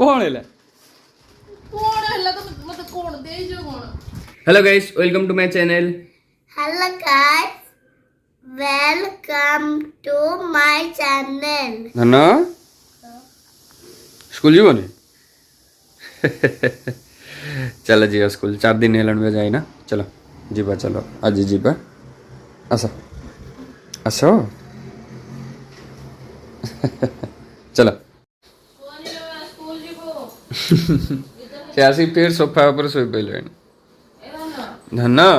कौन है hello guys welcome to my channel Hello guys, welcome to my channel. Dhanna school जीवनी चलो जी school 4 दिन हेलन में जाए ना चलो जीवा चलो आज जीवा आस आस चलो से आसी फिर सोफा पर सोई पड़े धन्ना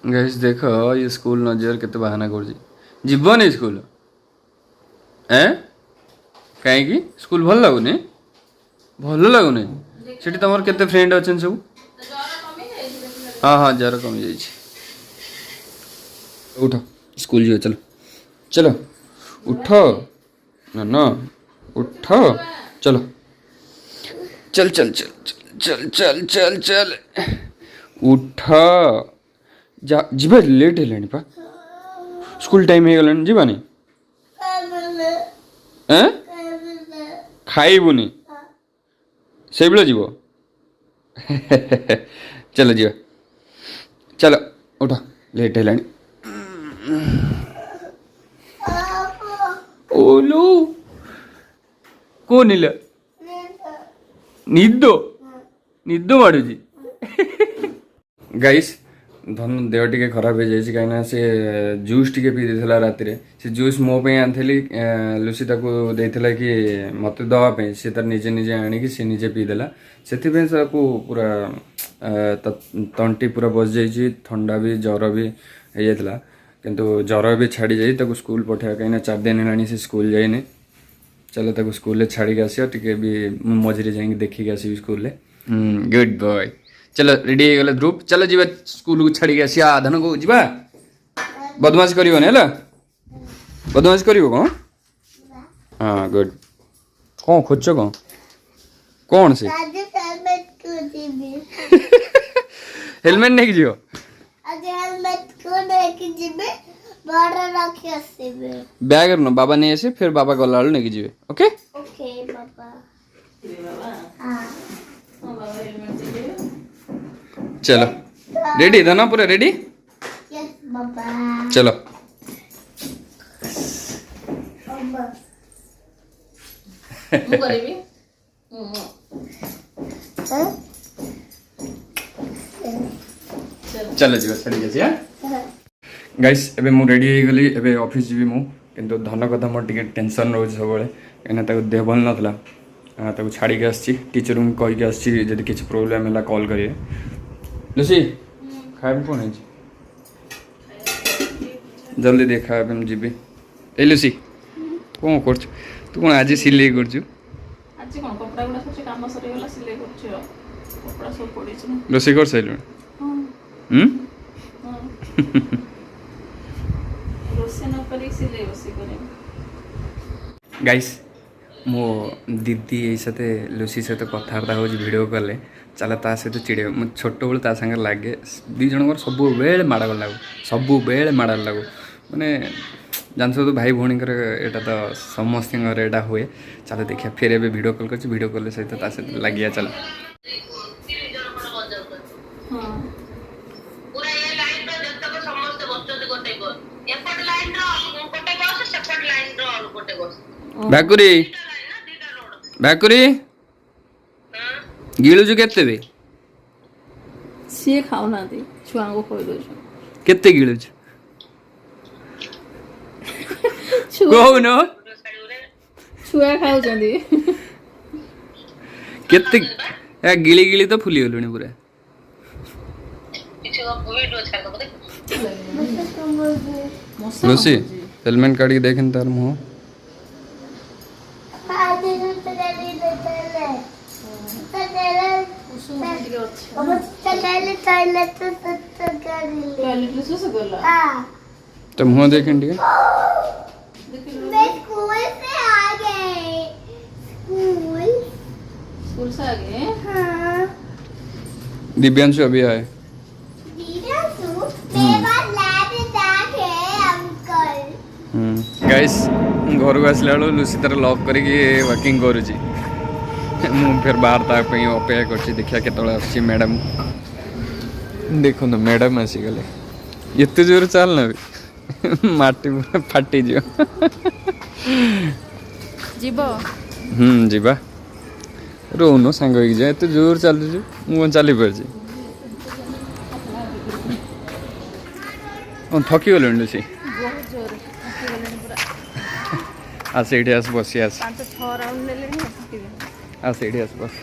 गाइस देखो ये स्कूल नजर केते बहाना कर जीवन स्कूल ए कहीं स्कूल भल लगुनि भल लगुनि सेठी तुम केते फ्रेंड अच्छन सब हाँ हाँ जरा कमी जाइए उठ स्कूल जो चलो चलो उठ ना ना उठ चलो चल चल चल चल चल चल चल उठ जा जीवा लेट है पा स्कूल टाइम हो गलानी जीवानी खाइबुनी से बेला जीव चलो जीवा चलो उठ लेट है ओलो कौन इला निद्दो निद्दो माडुजी गाइस धन देह टिके खराब हो जाए कहीं से जूस टिके पी देला राति रे से जूस मो पे आनथली लुसी ताको देथिला कि मते दवा पे से तार निजे निजे आनी कि से निजे पी देला सेथि पे को पूरा तंटी पूरा बस जाई ठंडा भी ज्वर भी हो जाता किंतु ज्वर भी छाड़ी जाई ताको स्कूल पठा कहीं 4 दिन हेलानी से स्कूल जाइने चलो ताको स्कूल छाड़ी आसिया टिके भी मझे जाइए देखिक आसबि स्कूल गुड बॉय चलो रेडी हो गले ध्रुव चलो जीवा स्कूल को छाड़ी आसिया धन को जीवा बदमाश करबोनी हैला बदमाश करबो कौन हाँ गुड कौन खोज कौन कौन से हेलमेट नहीं जियो बैग न बाबा नहीं आसे फिर बाबा गला नहीं जीवे ओके ओके बाबा चलो रेडी धना पूरा रेडी यस बाबा चलो चलो जीवा छड़ी गया गाइस एबे मु रेडी हो गली एबे ऑफिस जीवी मु किंतु धन कथा मोर टिके टेंशन रोज सब बेले कहीं ताको देह भल नथला ताको छाड़ी के आछि टीचर को कहि के आछि जदी किछ प्रॉब्लम हैला कॉल करिए लुसी खाए कौन है जल्दी देखा हम जीबे ए लुसी कौन कर तू कौन आज सिलाई कर आज कोन कपड़ा गुडा सब काम सरी गला सिलाई करछ कपड़ा सब पड़ी छ लुसी कर सैलुन हां रोसे न करी सिलाई बसी करे गाइस मो दीदी ये साथे लुसी सहित कथबार्ता हो वीडियो कॉल चला ता सहित चिड़े मो छोट बेलू ता संगे लगे दी जन सब बेले माड़ लागू सब बेले माड़ लागू माने जान तो भाई भौणी एटा तो समस्त एटा हुए चलो देखिए फिर एबे वीडियो कॉल कर वीडियो कॉल सहित ता सहित लगिया चल भाकुरी भाकुरी गिळुजु केते बे सी खाऊ ना दे छुआ को खोइ दो केते गिळुजु कोनो छुआ खाऊ जंदी केते ए गिली गिली तो फुली होलुनी पूरा लुसी हेलमेट काढी देखन तार मुंह तो मुंह देखें ठीक है स्कूल से आ गए हाँ दिव्यांशु अभी आए मेरे पास लैब है अंकल गाइस घर को आसला बेलू लुसी तार लॉक करके वर्किंग करुच्ची मु फिर बाहर ताकि अपेक्षा कर देखा के मैडम देखो मैडम आसीगले एत जोर चलना भी माटी पूरा फाटी जीवा रोनो सांग जा एत जोर चलु मुझे चली पार्ची थकी गल लुसी आस आस बसी आस आस बस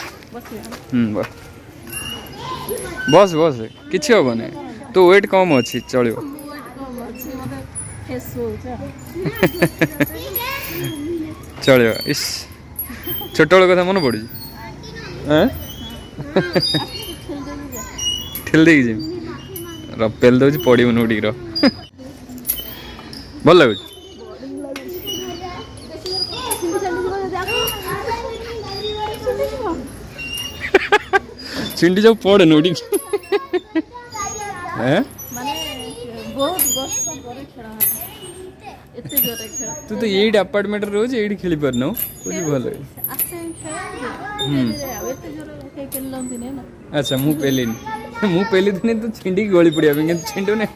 बस बस किसी हम ना तो वेट कम अच्छी चलो चलो इस छोट बेल कथा मन पड़ी ठेल दे पेल दे पड़ो उठिक भल लगुच छिंडी जाऊ पड़े उठिक तू तो ये अपार्टमेंट रोज ये खेली पारन भल अच्छा मु पेली दिन तो छिंडी गली पड़ा छिंडू ना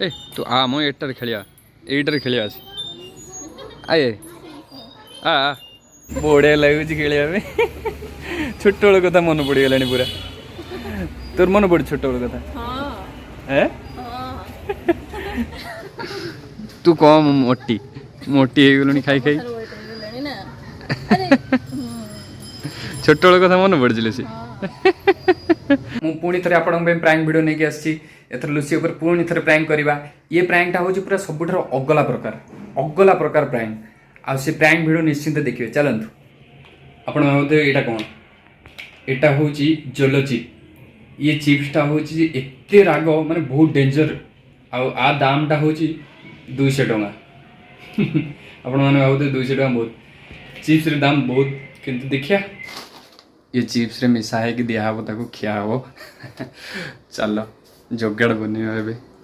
ए तू आ मो एटार खेलिया एटार खेलिया आए आ बढ़िया लगुच खेलिया छोट बेल कथा मन पड़गला पूरा तोर मन पड़ छोट बेल कथा तू कम मोटी मोटी हो गलु खाई खाई छोट बेल कथा मन पड़ी लुसी पुणी थे आपण प्रैंक वीडियो नहीं आसी एथर लुसी ऊपर पुणी थे प्रैंक करवा ये प्रैंकटा हूँ पूरा सबुठ अगला प्रकार प्रैंक आ से प्रैंक वीडियो निश्चिंत देखिए चलतु आपण यहाँ कौन यहाँ हूँ जोलो चिप ये चिप्सटा हूँ एत राग माने बहुत डेंजर आ दामटा हूँ 200 टंका आपण मैंने भावते 200 टंका बहुत चिप्स दाम बहुत किंतु देखिया ये चिप्स रे मिसा है कि दिया ताको खिया हो चल जोगाड़ बन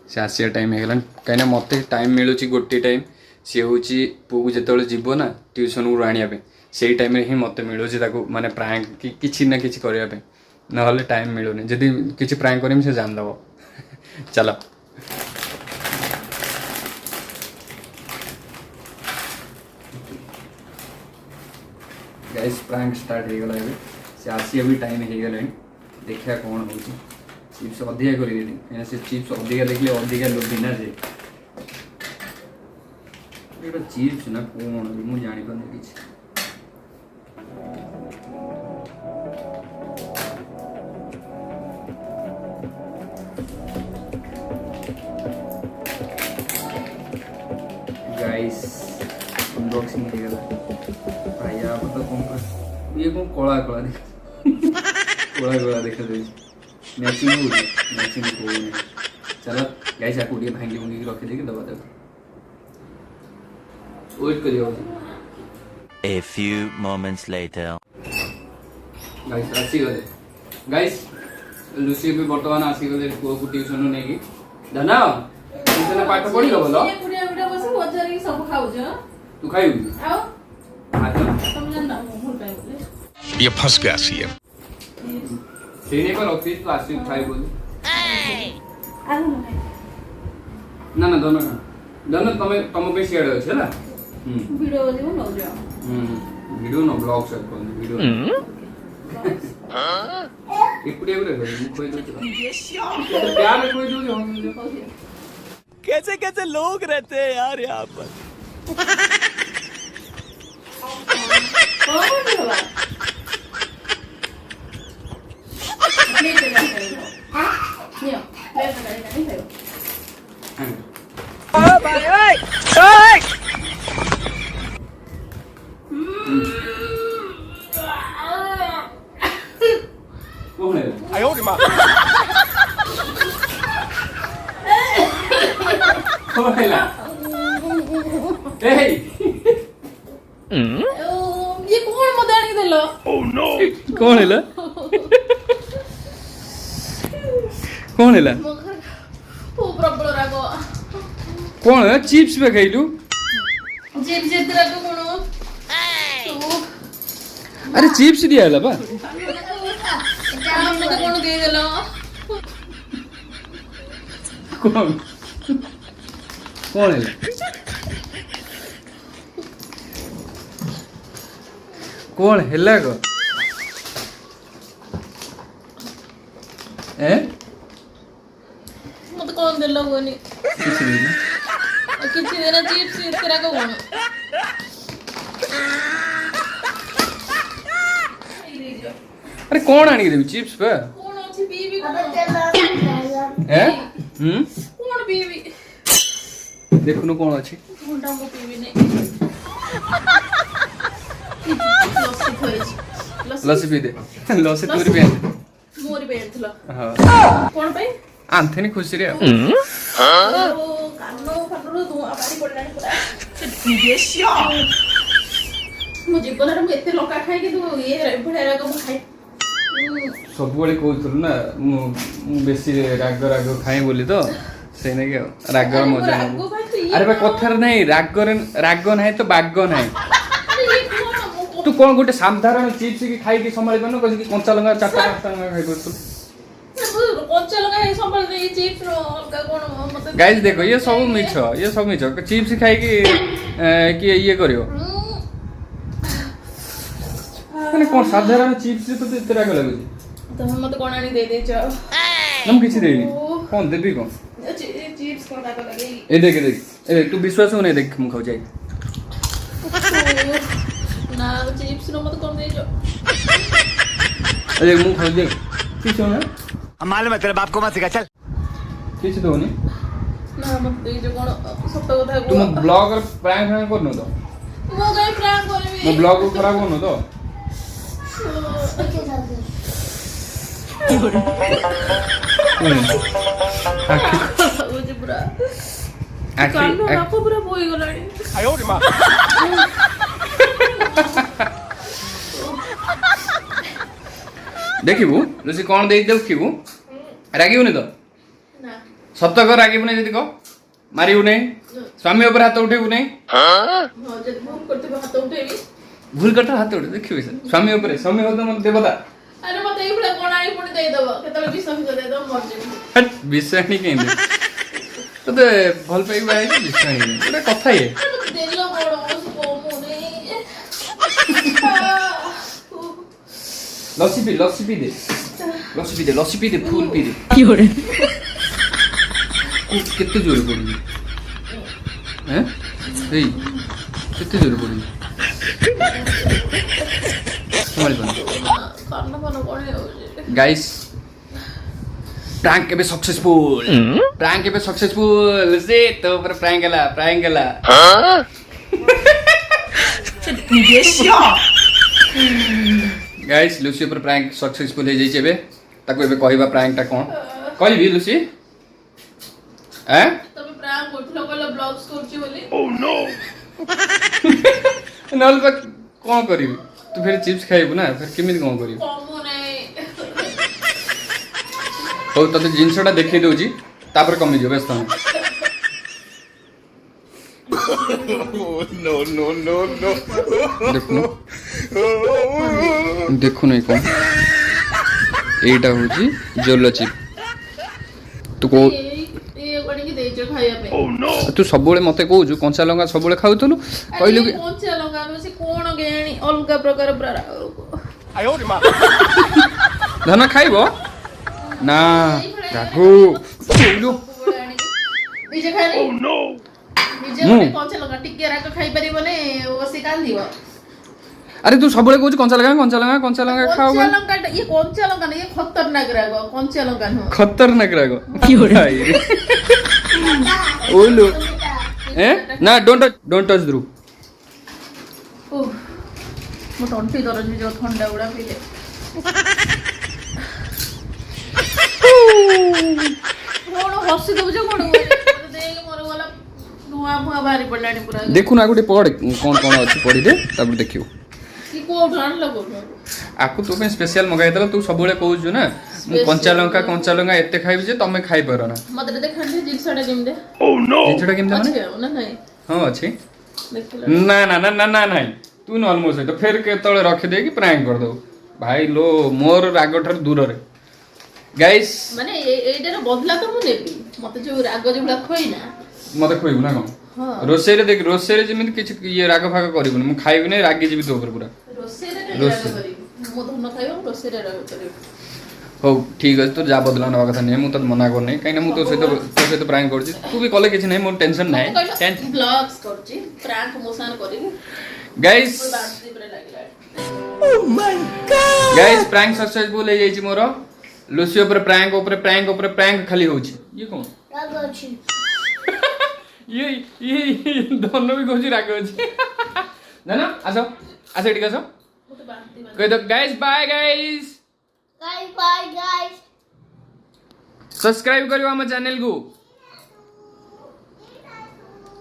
से आसिया टाइम हो कहीं मत टाइम मिलूँ गोटे टाइम सी हूँ पू को जो जीव ना ट्यूशन को आने से टाइम ही मत मिलूँ माने प्रैंक कि ना कि करने ना टाइम मिलूनी जदि किसी प्रैंक करें से जानदेव चल गाइस प्रैंक स्टार्ट हो गला से आसिया भी टाइम हो गला देखा कौन हो चिप्स अधिका करदेली कहीं से चिप्स अधिका देखले अधिका लोभी ना से चिप्स ना कौन मुझे जानी पाने किसी गाइस अनबॉक्सिंग हो गला आया पता कौन ये कौन कोला कोला देख कोला कोला देखा दे मैचिंग हो चलो गाइस आपको ये भांगी भूंगी रख देके दबा दे वेट करियो A few moments later guys आसी गले गाइस लुसी भी वर्तमान आसी गले को ट्यूशन नहीं की धना ट्यूशन पाठ पढ़ी लो बोलो सब खाऊ तू खाई आओ तुम जानना मोर पे ये फंस गया सीएम सेने पर ऑफिस प्लास्टिक खाई बोल आलू ना ना दोनों तम पे शेयर है ना वीडियो दियो न जाओ वीडियो न ब्लॉग शेयर कर वीडियो इपड़े इपड़े कोई दो प्यार में कोई दो हम कैसे कैसे लोग रहते हैं यार यहाँ पर कौन होगा ले चला हां नियो ले चला नहीं है ओ भाई ओए कौन है आयो रे मां कौन है ला ए ये कौन मदानी देलो ओह नो कौन है ला कौन है ला ओ प्रबल रागो कौन है चिप्स पे खाइलु चिप्स जेतरा को कोन अरे चिप्स दिया है बा मते कोन दे देलो कौन कौन है कौन है को ए मते कोन देलो कोनी किसी भी किछि देना चिप्स जेतरा को कोन अरे कौन आनी देबी चिप्स पे कोन अछि बीबी बाबा चलो हैं कोन बीबी देखुनु कौन अछि मुंडा को बीबी नै लस्सी खोइछ लस्सी पी दे लस्सी तोरी पे मोरी बेन थला हां कोन पे आंथेनी खुशी रे ओ कानो फटरो तू आबारी पडलानी पुरा देशिया मु जीवन रे एते लका खाइ के तू ये भडा को खाइ सब बळे कहउथुल ना मु बेसी राग राग खाइ बोली तो से नै के राग मजा नै अरे बा कथर नै राग नै तो बाग नै तू कोन गोटे साधारण चिप्स की खाइ के संभाल बनो कहि कंचा लंगा चाटा पांचटा लंगा खाइ करतु कंचा लंगा है संभाल दे चिप्स रो का कोन मते गाइस देखो ये सब मिछ चिप्स खाइ कि ये करियो माने कोन साधारण चिप्स तो एते राग लागु तो मते कोन आनी दे दे छ नम किछि देनी कोन देबी कोन चिप्स कोन राग लागे ए देख ए तू विश्वास हो नै देख मु खाउ जाई ना चिप्स रो मते कोन दे छ अरे मु खाउ दे किछ हो ना मालूम है तेरे बाप को मत सिखा चल किछ तो नहीं ना मते दे छ कोन सत्य कथा तुम ब्लॉगर प्रैंक करनो तो मो गई प्राण करबी मो ब्लॉग को खराब होनो तो मुझे पूरा कानो नाको पूरा बोई गलानी आयो रे मां देखिबू लसी कोन देई देखिबू रागिबू नै तो ना सत्य कर रागिबू नै जदी को मारिबू नै स्वामी ऊपर हाथ उठेबू नै हां जब भूल करते हाथ उठेबी भूल करता हाथ उठे देखिबू स्वामी ऊपर स्वामी हो तो मन देवता अरे मते इबला कोन आनी पुणी दे दबो केतले विश्वास दे दो मर जेबी हट विश्वास नहीं केंदे तो भल पाई बाय विश्वास नहीं एटा कथा ये देलो बड़ ओस को मुने लस्सी पी दे लस्सी पी दे फूल पी दे की हो रे कितने जोर पड़ी हैं ए कितने जोर पड़ी संभाल बन करना बनो कोन हो गाइस प्रैंक के सक्सेसफुल से तो पर प्रैंक गला गाइस लुसी पर प्रैंक सक्सेसफुल हे जाई छेबे ताको एबे कहबा प्रैंक ता कोन कहबी लुसी हैं तबे प्राण करथलो कोला ब्लॉग्स करची बोली नल बा कोन करिबी तू फिर चिप्स खाइबू ना फिर किमित कोन करिबी कमो नै हो तते जिंसटा देखै दउजी तापर कमी जो व्यस्त हो नो नो नो नो देखु नहीं कौन एटा होजी जोलो चिप तू को ये कोनी की देजो खाया पे तू सबले मते कहू कंचा लंगा सबले खाउतलु कहलु कि कोंचा लंगा में से कोन गेणी अलगा प्रकार ब्रा आयो रे मां धना खाइबो ना राघु बोलु निजे खानी ओह नो निजे कोनी कोंचा लंगा टिके राक खाइ परिबो ने ओसी कांदिबो अरे तू सबले कहू कंचा लंगा खाओ कोंचा लंगा ये कोंचा लंगा नहीं ये खतरनाक रागो कोंचा लंगा नो खतरनाक रागो की हो रहा है ओलु ए ना डोंट टच द्रू ओह मो टंटी दरज भी जो ठंडा उड़ा पीले कोन हसी दबो जो कोन देख मोर वाला नुआ मुआ बारी पडलानी पूरा देखु ना गुटे पढ़ कोन अछि पढ़ी दे तब देखियो की को ठान लगो आकु तो पे स्पेशल मगाई दला तू सबले कहू ना ମୁଁ କଞ୍ଚା ଲଙ୍କା ଏତେ ଖାଇବି ଯେ ତମେ ଖାଇ ପାର ନା ମତେ ଦେଖାନ୍ତି ଜିନିଷଟା କେମିତି ଜିନିଷଟା କେମିତି ମାନେ ଅଛି ଆଉ ନା ନାଇଁ ହଁ ଅଛି ଦେଖିଲ ନା ନା ନା ନା ନା ନାଇଁ ତୁ ନହେଲେ ମୋ ସହିତ ଫେର କେତେବେଳେ ରଖିଦେଇକି ପ୍ରାଙ୍କ କରିଦବୁ ଭାଇ लो ମୋର ରାଗ ଠାରୁ ଦୂରରେ ଗାଇସ୍ ମାନେ ଏଇଟାର ବଦଲା ତ ମୁଁ ନେବି ମତେ ଯୋଉ ରାଗ ଯୋଉଗୁଡା ଖୋଇନା ମତେ ଖୋଇବୁ ନା କଣ ହଁ ରୋଷେଇରେ ଦେଖ ରୋଷେଇରେ ଯେମିତି କିଛି ଇଏ ରାଗ ଫାଗ କରିବୁନି ମୁଁ ଖାଇବି ନାହିଁ ରାଗି ଯିବି ତୋ ଉପରେ ପୁରା ରୋଷେଇରେ ରାଗ କରିବି ମୋ ଧନ ଖାଇବ ରୋଷେଇରେ ରାଗ କରିବି ହଉ ଠିକ ଅଛି ତୁ ଯା ବଦଲା ନେବା କଥା ନାହିଁ ମୁଁ ତତେ ମନା କରୁନି କାହିଁକିନା ମୁଁ ତୋ ସହିତ ପ୍ରାଙ୍କ କରୁଛି ତୁ ବି କଲେ କିଛି ନାହିଁ ମୋର ଟେନସନ୍ ନାହିଁ ବ୍ଲଗ୍ସ କରୁଛି ପ୍ରାଙ୍କ ମୋ ସାଙ୍ଗରେ କରିବି ଗାଇସ୍ ବାନ୍ତି ପୁରା ଲାଗିଲା ଗାଇସ୍ ପ୍ରାଙ୍କ सक्सेसफुल ହେଇ ଯାଇଛି ମୋର ଲୁସି ଉପରେ ପ୍ରାଙ୍କ ଖାଲି ହଉଛି ଇଏ କଣ ରାଗ ଅଛି ଇଏ ଧନ ବି କହୁଛି ରାଗ ଅଛି ନା ଆସ ଏଠିକି ଆସ ମତେ ବାନ୍ତି କହିଦ guys bye guys bye guys subscribe करियो हम चैनल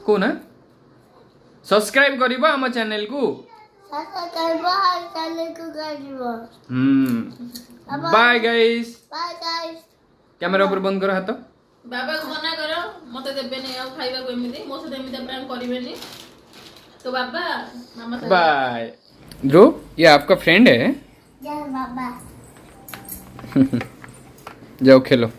को ना सब्सक्राइब करियो हम चैनल को बाय गाइस कैमरा ऊपर बंद करो हाथ बाबा को मना करो मते देबेनी आ खाइबा को एमिति मो से एमिति प्रेम करिवेनी तो बाबा मामा बाय ध्रुव ये आपका फ्रेंड है बाबा जाओ खेलो